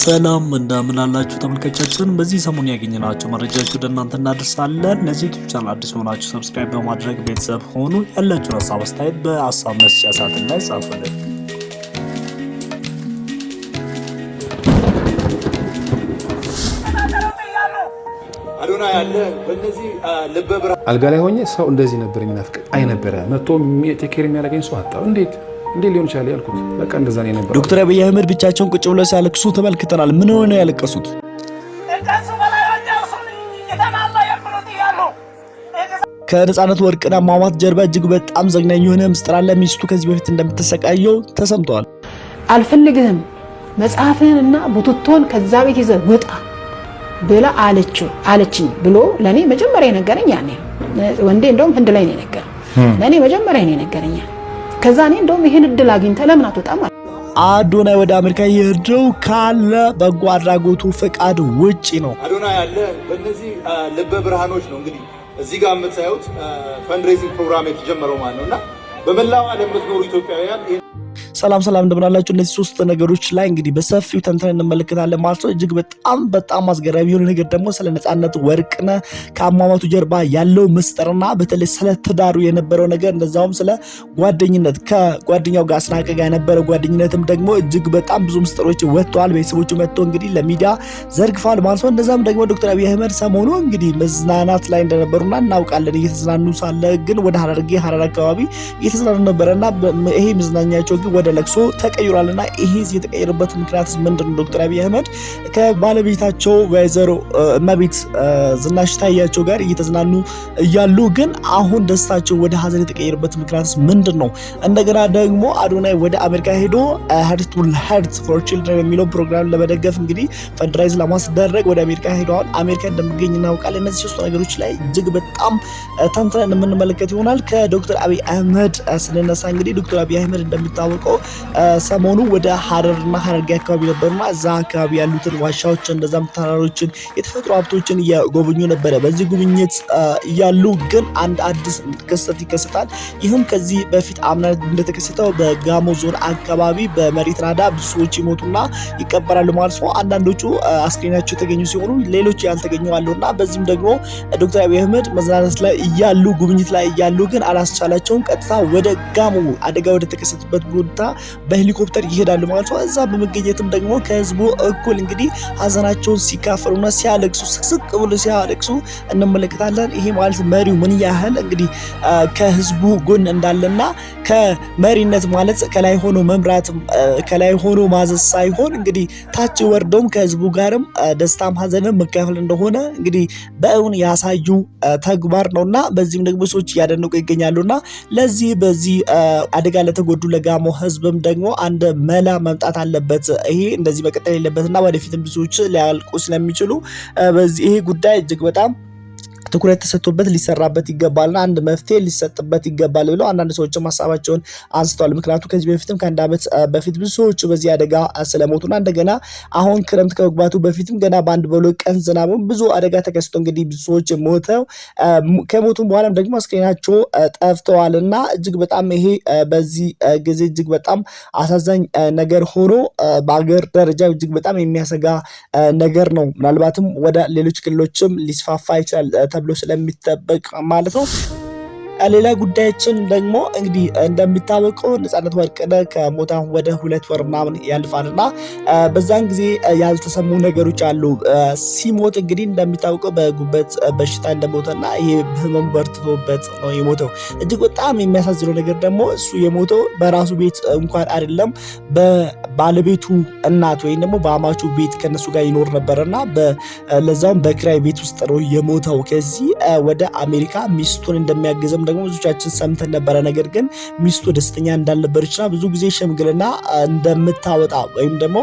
ሰላም እንደምን አላችሁ ተመልካቾቻችን። በዚህ ሰሞን ያገኘናቸው መረጃዎች ወደ እናንተ እናደርሳለን። ለዚህ ዩቲዩብ ቻናል አዲስ ሆናችሁ ሰብስክራይብ በማድረግ ቤተሰብ ሆኑ። ያላችሁን ሀሳብ አስተያየት በሀሳብ መስጫ ሳጥን ላይ ጻፉልን። አዶና ያለ በእነዚህ ልበብራ አልጋ ላይ ሆኜ ሰው እንደዚህ ነበር የሚናፍቅ አይነበረ መጥቶ ቴኬር የሚያደርገኝ ሰው አጣው። እንዴት ሊሆን ይችላል ያልኩት በቃ እንደዛ ነው የነበረው። ዶክተር አብይ አህመድ ብቻቸውን ቁጭ ብለው ሲያለቅሱ ተመልክተናል። ምን ሆነ ያለቀሱት? ከነጻነት ወርቅነህ አሟሟት ጀርባ እጅግ በጣም ዘግናኝ የሆነ ምስጢር አለ። ሚስቱ ከዚህ በፊት እንደምትሰቃየው ተሰምቷል። አልፈልግህም መጽሐፍህንና ቡትቶን ከዛ ቤት ይዘህ ውጣ ብላ አለችኝ ብሎ ለኔ መጀመሪያ የነገረኝ ያኔ ወንዴ እንደውም ህንድ ላይ ነው የነገረኝ። ለኔ መጀመሪያ ነው የነገረኝ። ከዛ እኔ እንደውም ይሄን እድል አግኝተህ ለምን አትወጣም? አዶናይ ወደ አሜሪካ የሄደው ካለ በጎ አድራጎቱ ፍቃድ ውጪ ነው። አዶናይ ያለ በእነዚህ ልበ ብርሃኖች ነው እንግዲህ እዚህ ጋር የምታዩት ፈንድሬዚንግ ፕሮግራም የተጀመረው ማለት ነውና በመላው ዓለም የምትኖሩ ኢትዮጵያውያን ሰላም እንደምን አላችሁ? እነዚህ ሶስት ነገሮች ላይ እንግዲህ በሰፊው ተንተን እንመለከታለን ማለት ነው። እጅግ በጣም አስገራሚ የሆነ ነገር ደግሞ ስለ ነጻነት ወርቅነህ ከአሟሟቱ ጀርባ ያለው ምስጢርና በተለይ ስለ ትዳሩ የነበረው ነገር እንደዛውም ስለ ጓደኝነት ከጓደኛው ጋር አስናቀ ጋር የነበረው ጓደኝነትም ደግሞ እጅግ በጣም ብዙ ምስጢሮች ወጥተዋል። ቤተሰቦቹ መጥቶ እንግዲህ ለሚዲያ ዘርግፈዋል ማለት ነው። እንደዛም ደግሞ ዶክተር አብይ አህመድ ሰሞኑ እንግዲህ መዝናናት ላይ እንደነበሩና እናውቃለን። እየተዝናኑ ሳለ ግን ወደ ሐረር አካባቢ እየተዝናኑ ነበረና ይሄ መዝናኛቸው ግን ወደ ለቅሶ ተቀይሯልና ይሄ የተቀየረበት ምክንያት ምንድነው? ዶክተር አብይ አህመድ ከባለቤታቸው ወይዘሮ እመቤት ዝናሽ ታያቸው ጋር እየተዝናኑ እያሉ ግን አሁን ደስታቸው ወደ ሀዘን የተቀየረበት ምክንያት ምንድነው? እንደገና ደግሞ አዶናይ ወደ አሜሪካ ሄዶ Heart to Heart for Children የሚለው ፕሮግራም ለመደገፍ እንግዲህ ፈንድራይዝ ለማስደረግ ወደ አሜሪካ ሄደዋል። አሜሪካ እንደሚገኝ እናውቃለን። እነዚህ ሶስት ነገሮች ላይ እጅግ በጣም ተንትነን የምንመለከት ይሆናል። ከዶክተር አብይ አህመድ ስንነሳ እንግዲህ ዶክተር አብይ አህመድ እንደሚታወቀው ሰሞኑ ወደ ሐረርና ሐረርጌ አካባቢ ነበርና እዛ አካባቢ ያሉትን ዋሻዎችን እንደዛም ተራሮችን የተፈጥሮ ሀብቶችን እየጎበኙ ነበረ። በዚህ ጉብኝት እያሉ ግን አንድ አዲስ ክስተት ይከሰታል። ይህም ከዚህ በፊት አምና እንደተከሰተው በጋሞ ዞን አካባቢ በመሬት ናዳ ብዙ ሰዎች ይሞቱና ይቀበራሉ ማለት ነው። አንዳንዶቹ አስክሬናቸው የተገኙ ሲሆኑ ሌሎች ያልተገኙ አሉና በዚህም ደግሞ ዶክተር አብይ አህመድ መዝናናት ላይ እያሉ ጉብኝት ላይ እያሉ ግን አላስቻላቸውም። ቀጥታ ወደ ጋሞ አደጋ ወደ ተከሰተበት ቦታ በሄሊኮፕተር ይሄዳሉ ማለት ነው። እዛ በመገኘትም ደግሞ ከህዝቡ እኩል እንግዲህ ሀዘናቸውን ሲካፈሉና ሲያለቅሱ ስቅስቅ ብሎ ሲያለቅሱ እንመለከታለን። ይሄ ማለት መሪው ምን ያህል እንግዲህ ከህዝቡ ጎን እንዳለና ከመሪነት ማለት ከላይ ሆኖ መምራት ከላይ ሆኖ ማዘዝ ሳይሆን እንግዲህ ታች ወርዶም ከህዝቡ ጋርም ደስታም ሀዘንም መካፈል እንደሆነ እንግዲህ በእውን ያሳዩ ተግባር ነውና በዚህም ደግሞ ሰዎች እያደነቁ ይገኛሉና በዚህ አደጋ ለተጎዱ ለጋሞ ህዝብም ደግሞ አንድ መላ መምጣት አለበት። ይሄ እንደዚህ መቀጠል የለበትና ወደፊትም ብዙዎች ሊያልቁ ስለሚችሉ በዚህ ይሄ ጉዳይ እጅግ በጣም ትኩረት ተሰጥቶበት ሊሰራበት ይገባልና አንድ መፍትሄ ሊሰጥበት ይገባል ብለው አንዳንድ ሰዎችም ሀሳባቸውን አንስተዋል። ምክንያቱም ከዚህ በፊትም ከአንድ ዓመት በፊት ብዙ ሰዎች በዚህ አደጋ ስለሞቱና እንደገና አሁን ክረምት ከመግባቱ በፊትም ገና በአንድ በሁለት ቀን ዝናብ ብዙ አደጋ ተከስቶ እንግዲህ ብዙ ሰዎች ሞተው ከሞቱም በኋላም ደግሞ አስክሬናቸው ጠፍተዋልና እጅግ በጣም ይሄ በዚህ ጊዜ እጅግ በጣም አሳዛኝ ነገር ሆኖ በአገር ደረጃ እጅግ በጣም የሚያሰጋ ነገር ነው። ምናልባትም ወደ ሌሎች ክልሎችም ሊስፋፋ ይችላል ተብሎ ስለሚጠበቅ ማለት ነው። ሌላ ጉዳያችን ደግሞ እንግዲህ እንደሚታወቀው ነጻነት ወርቅነህ ከሞታ ወደ 2 ወር ምናምን ያልፋልና በዛን ጊዜ ያልተሰሙ ነገሮች አሉ። ሲሞት እንግዲህ እንደሚታወቀው በጉበት በሽታ እንደሞተና ይሄ ህመም በርትቶበት ነው የሞተው። እጅግ በጣም የሚያሳዝነው ነገር ደግሞ እሱ የሞተው በራሱ ቤት እንኳን አይደለም በባለቤቱ እናት ወይም ደግሞ በአማቹ ቤት ከነሱ ጋር ይኖር ነበርና ለዛውም በክራይ ቤት ውስጥ ነው የሞተው። ከዚህ ወደ አሜሪካ ሚስቱን እንደሚያገዘም ደግሞ ብዙዎቻችን ሰምተን ነበረ። ነገር ግን ሚስቱ ደስተኛ እንዳልነበረችና ብዙ ጊዜ ሽምግልና እንደምታወጣ ወይም ደግሞ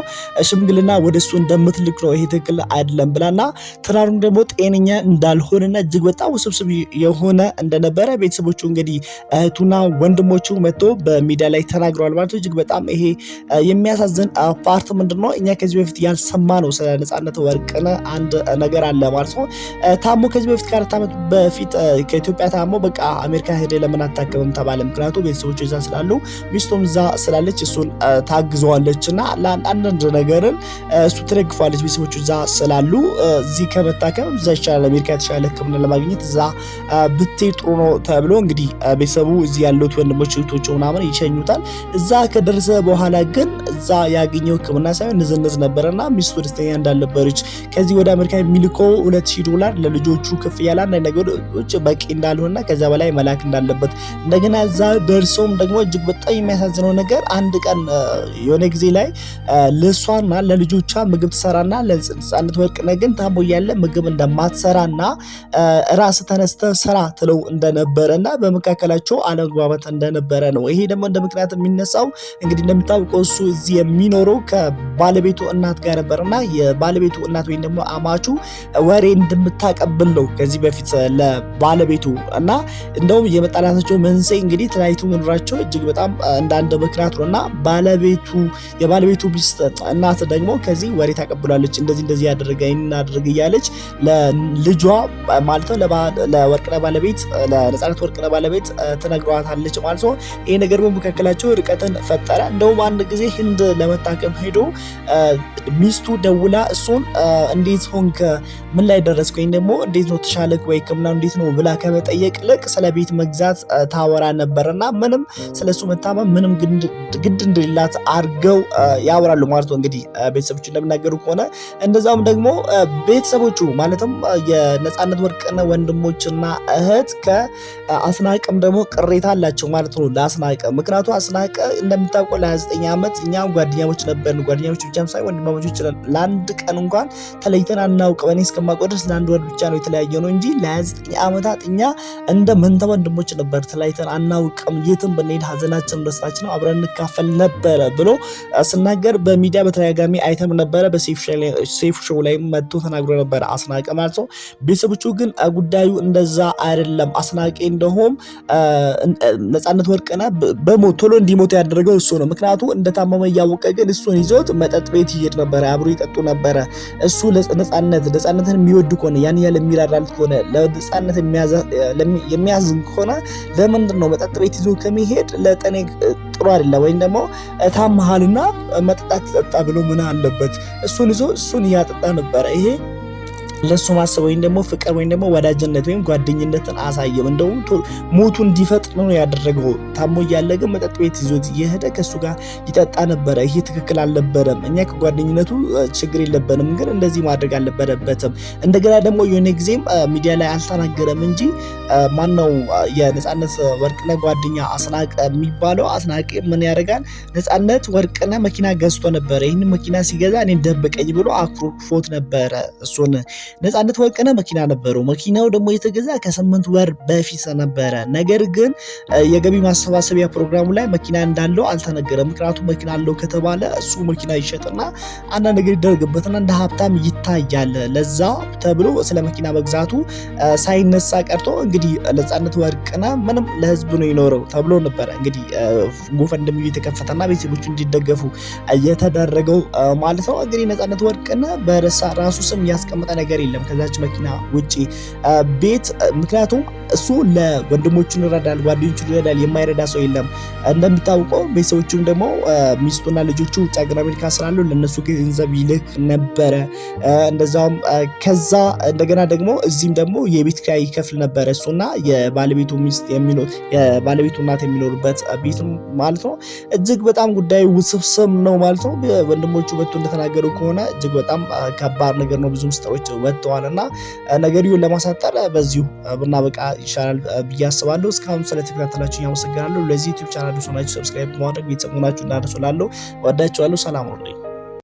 ሽምግልና ወደሱ እንደምትልክ ነው ይሄ ትክክል አይደለም ብላና ትዳሩም ደግሞ ጤነኛ እንዳልሆነና እጅግ በጣም ውስብስብ የሆነ እንደነበረ ቤተሰቦቹ እንግዲህ እህቱና ወንድሞቹ መጥቶ በሚዲያ ላይ ተናግረዋል ማለት ነው። እጅግ በጣም ይሄ የሚያሳዝን የሚያሳዝን ፓርት ምንድነው እኛ ከዚህ በፊት ያልሰማነው ስለ ነጻነት ወርቅነህ አንድ ነገር አለ ማለት ነው። ታሞ ከዚህ በፊት ከ4 ዓመት በፊት ከኢትዮጵያ ታሞ በቃ አሜሪካ ሄደ ለምን አታከምም ተባለ። ምክንያቱም ቤተሰቦቹ እዛ ስላሉ ሚስቱም እዛ ስላለች እሱን ታግዘዋለችና ለአንዳንድ ነገርን እሱ ትደግፋለች። ቤተሰቦቹ እዛ ስላሉ እዚህ ከመታከም እዛ ይሻላል አሜሪካ የተሻለ ሕክምና ለማግኘት እዛ ብትሄድ ጥሩ ነው ተብሎ እንግዲህ ቤተሰቡ እዚህ ያሉት ወንድሞች እህቶቹ ምናምን ይሸኙታል። እዛ ከደረሰ በኋላ ግን እዛ ያገኘው ሕክምና ሳይሆን ንዝንዝ ነበርና ሚስቱ ደስተኛ እንዳልነበረች ከዚህ ወደ አሜሪካ የሚልከው $2,000 ለልጆቹ ክፍያ ለአንዳንድ ነገሮች በቂ እንዳልሆነና ከዛ በላይ መላክ እንዳለበት እንደገና እዛ ደርሶም ደግሞ እጅግ በጣም የሚያሳዝነው ነገር አንድ ቀን የሆነ ጊዜ ላይ ለሷና ለልጆቿ ምግብ ትሰራና ለነጻነት ወርቅነህ ግን ታሞ እያለ ምግብ እንደማትሰራና ራስ ተነስተ ስራ ትለው እንደነበረና በመካከላቸው አለመግባባት እንደነበረ ነው። ይሄ ደግሞ እንደ ምክንያት የሚነሳው እንግዲህ እንደምታውቀው እሱ እዚህ የሚኖረው ከባለቤቱ እናት ጋር ነበርና የባለቤቱ እናት ወይም ደግሞ አማቹ ወሬ እንደምታቀብል ነው ከዚህ በፊት ለባለቤቱ እና እንደውም የመጣላታቸው መንስኤ እንግዲህ ተለያይቶ መኖራቸው እጅግ በጣም እንዳንድ ምክንያት ነውና የባለቤቱ ሚስት እናት ደግሞ ከዚህ ወሬ ታቀብላለች። እንደዚህ ያደረገ እናደረገ እያለች ለልጇ ማለት ነው ለወርቅነህ ባለቤት ለነጻነት ወርቅነህ ባለቤት ትነግረዋታለች ማለት ነው። ይሄ ነገር በመካከላቸው ርቀትን ፈጠረ። እንደውም አንድ ጊዜ ህንድ ለመታከም ሄዶ ሚስቱ ደውላ እሱን እንዴት ሆንክ፣ ምን ላይ ደረስክ፣ ወይም ደግሞ እንዴት ነው ተሻለክ ወይ ህክምናው እንዴት ነው ብላ ከመጠየቅ ልቅ ስለ ቤት መግዛት ታወራ ነበርና ምንም ስለሱ መታመም ምንም ግድ እንደሌላት አርገው ያወራሉ ማለት ነው። እንግዲህ ቤተሰቦቹ እንደምናገሩ ከሆነ እንደዛውም ደግሞ ቤተሰቦቹ ማለትም የነጻነት ወርቅነህ ወንድሞችና እህት ከአስናቀም ደግሞ ቅሬታ አላቸው ማለት ነው ለአስናቀ። ምክንያቱም አስናቀ እንደምታውቀው ለ29 ዓመት እኛም ጓደኛሞች ነበርን። ጓደኛሞች ብቻም ሳይሆን ወንድማሞች ለአንድ ቀን እንኳን ተለይተን አናውቅም። እኔ እስከማውቀው ድረስ ለአንድ ወር ብቻ ነው የተለያየ ነው እንጂ ለ29 ዓመታት እኛ እንደ መንታ ወንድሞች ነበር። ተለያይተን አናውቅም። የትም ብንሄድ ሀዘናችን ደስታችን አብረን እንካፈል ነበረ ብሎ ስናገር በሚዲያ በተደጋጋሚ አይተም ነበረ። በሴፍ ሾው ላይ መጥቶ ተናግሮ ነበረ አስናቀ ማለት ነው። ቤተሰቦቹ ግን ጉዳዩ እንደዛ አይደለም። አስናቀ እንደሆም ነጻነት ወርቅነህ ቶሎ እንዲሞት ያደረገው እሱ ነው። ምክንያቱም እንደታመመ እያወቀ ግን እሱን ይዞት መጠጥ ቤት ይሄድ ነበረ፣ አብሮ ይጠጡ ነበረ። እሱ ነጻነትን የሚወድ ከሆነ ያን ያህል የሚራራለት ከሆነ ለነጻነት የሚያዝን ከሆነ ለምንድን ነው መጠጥ ቤት ይዞ ከሚሄድ ለጠኔ ጥሩ አይደለም ወይም ደግሞ ታመሃልና መጠጣት ተጠጣ ብሎ ምን አለበት? እሱን ይዞ እሱን እያጠጣ ነበረ። ይሄ ለሱ ማሰብ ወይም ደግሞ ፍቅር ወይም ደግሞ ወዳጅነት ወይም ጓደኝነትን አሳየም። እንደውም ሞቱ እንዲፈጥን ነው ያደረገው። ታሞ እያለ ግን መጠጥ ቤት ይዞት እየሄደ ከሱ ጋር ይጠጣ ነበረ። ይሄ ትክክል አልነበረም። እኛ ከጓደኝነቱ ችግር የለብንም፣ ግን እንደዚህ ማድረግ አልነበረበትም። እንደገና ደግሞ የሆነ ጊዜም ሚዲያ ላይ አልተናገረም እንጂ ማነው የነጻነት ወርቅነህ ጓደኛ አስናቀ የሚባለው አስናቀ ምን ያደርጋል? ነጻነት ወርቅነህ መኪና ገዝቶ ነበረ። ይህን መኪና ሲገዛ እኔን ደብቀኝ ብሎ አኩርፎት ነበረ እሱን። ነጻነት ወርቅነህ መኪና ነበረው። መኪናው ደግሞ የተገዛ ከ8 ወር በፊት ነበረ። ነገር ግን የገቢ ማሰባሰቢያ ፕሮግራሙ ላይ መኪና እንዳለው አልተነገረም። ምክንያቱም መኪና አለው ከተባለ እሱ መኪና ይሸጥና አንዳንድ ነገር ይደረግበትና እንደ ሀብታም ይታያል። ለዛ ተብሎ ስለ መኪና መግዛቱ ሳይነሳ ቀርቶ እንግዲህ ነጻነት ወርቅነህ ምንም ለህዝብ ነው ይኖረው ተብሎ ነበረ እንግዲህ ጎፈንድሚ የተከፈተና ቤተሰቦቹ እንዲደገፉ የተደረገው ማለት ነው። እንግዲህ ነጻነት ወርቅነህ በራሱ ስም ያስቀመጠ ነገር የለም ከዛች መኪና ውጪ ቤት። ምክንያቱም እሱ ለወንድሞቹን ይረዳል፣ ጓደኞቹን ይረዳል፣ የማይረዳ ሰው የለም። እንደሚታወቀው ቤተሰቦቹም ደግሞ ሚስቱና ልጆቹ ውጭ ሀገር አሜሪካ ስላሉ ለነሱ ገንዘብ ይልክ ነበረ። እንደዛውም ከዛ እንደገና ደግሞ እዚህም ደግሞ የቤት ኪራይ ይከፍል ነበረ እሱና የባለቤቱ እናት የሚኖሩበት ቤት ማለት ነው። እጅግ በጣም ጉዳዩ ውስብስብ ነው ማለት ነው። ወንድሞቹ በቶ እንደተናገሩ ከሆነ እጅግ በጣም ከባድ ነገር ነው። ብዙ ምስጢሮች ወጥተዋልና ነገሩን ለማሳጠር በዚሁ ብናበቃ ይሻላል ብዬ አስባለሁ። እስካሁን ስለተከታተላችሁ አመሰግናለሁ። ለዚህ ዩቲዩብ ቻናል ሰብስክራይብ በማድረግ ቤተሰብ ሆናችሁ እንዳደረሱላለሁ። ወዳችኋለሁ። ሰላም ሁኑ።